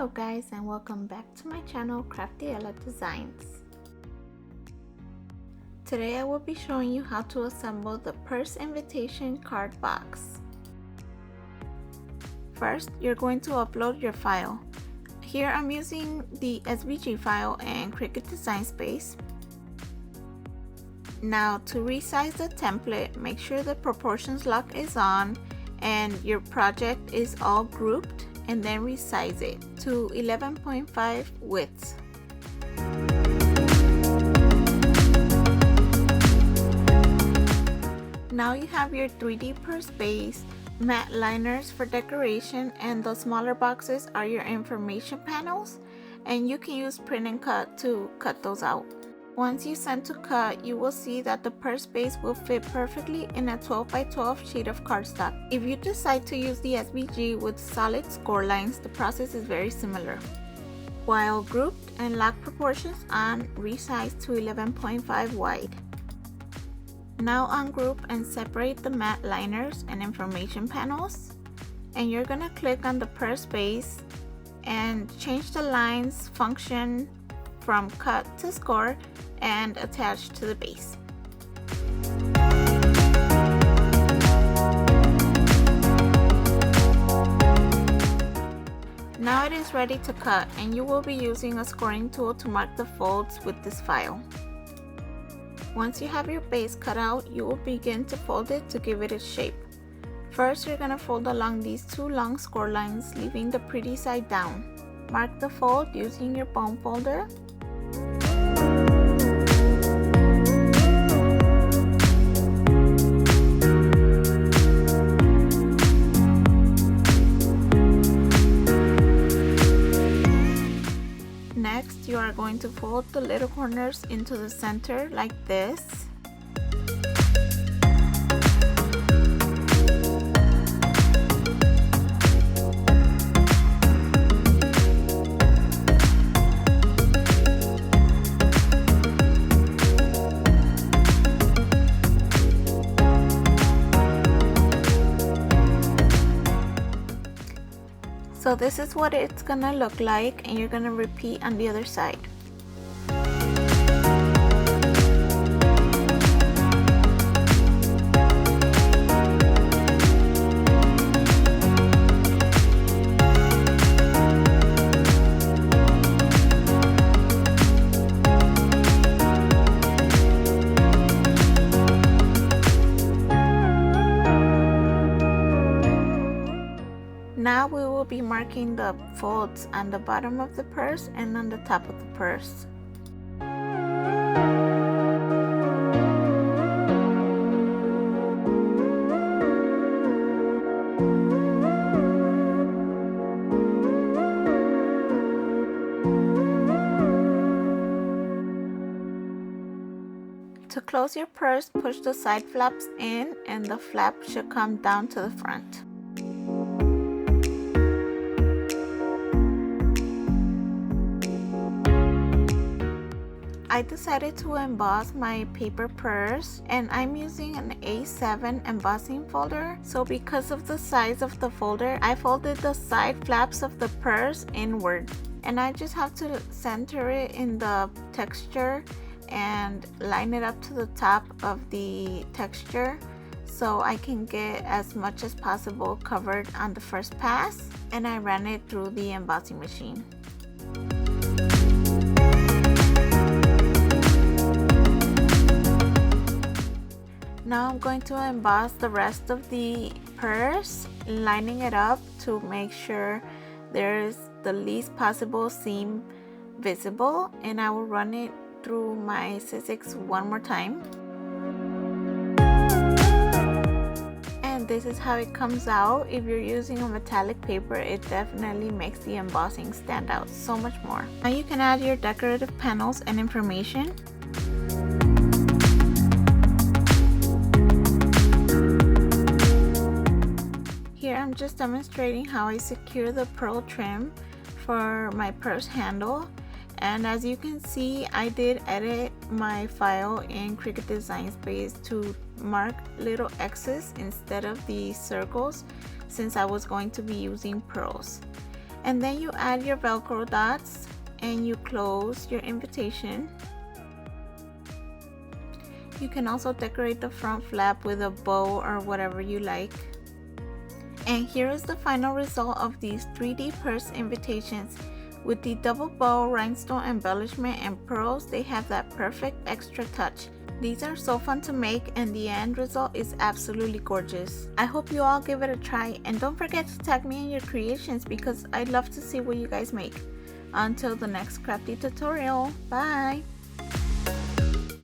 Hello guys, and welcome back to my channel Craftiella Designs. Today I will be showing you how to assemble the purse invitation card box. First, you're going to upload your file. Here I'm using the SVG file and Cricut Design Space. Now to resize the template, make sure the proportions lock is on and your project is all grouped, and then resize it to 11.5 width. Now you have your 3D purse base, matte liners for decoration, and the smaller boxes are your information panels, and you can use print and cut to cut those out. Once you send to cut, you will see that the purse base will fit perfectly in a 12 by 12 sheet of cardstock. If you decide to use the SVG with solid score lines, the process is very similar. While grouped and lock proportions on, resize to 11.5 wide. Now ungroup and separate the matte liners and information panels, and you're gonna click on the purse base and change the lines function from cut to score and attach to the base. Now it is ready to cut, and you will be using a scoring tool to mark the folds with this file. Once you have your base cut out, you will begin to fold it to give it a shape. First, you're going to fold along these two long score lines, leaving the pretty side down. Mark the fold using your bone folder. Next, you are going to fold the little corners into the center like this. So this is what it's gonna look like, and you're gonna repeat on the other side. Now we will be marking the folds on the bottom of the purse and on the top of the purse. To close your purse, push the side flaps in and the flap should come down to the front. I decided to emboss my paper purse, and I'm using an A7 embossing folder. So because of the size of the folder, I folded the side flaps of the purse inward, and I just have to center it in the texture and line it up to the top of the texture so I can get as much as possible covered on the first pass, and I ran it through the embossing machine. Now I'm going to emboss the rest of the purse, lining it up to make sure there's the least possible seam visible, and I will run it through my Sizzix one more time. And this is how it comes out. If you're using a metallic paper, it definitely makes the embossing stand out so much more. Now you can add your decorative panels and information. Here I'm just demonstrating how I secure the pearl trim for my purse handle, and as you can see, I did edit my file in Cricut Design Space to mark little X's instead of the circles, since I was going to be using pearls. And then you add your Velcro dots and you close your invitation. You can also decorate the front flap with a bow or whatever you like. And here is the final result of these 3D purse invitations. With the double bow, rhinestone embellishment, and pearls, they have that perfect extra touch. These are so fun to make and the end result is absolutely gorgeous. I hope you all give it a try and don't forget to tag me in your creations because I'd love to see what you guys make. Until the next crafty tutorial, bye!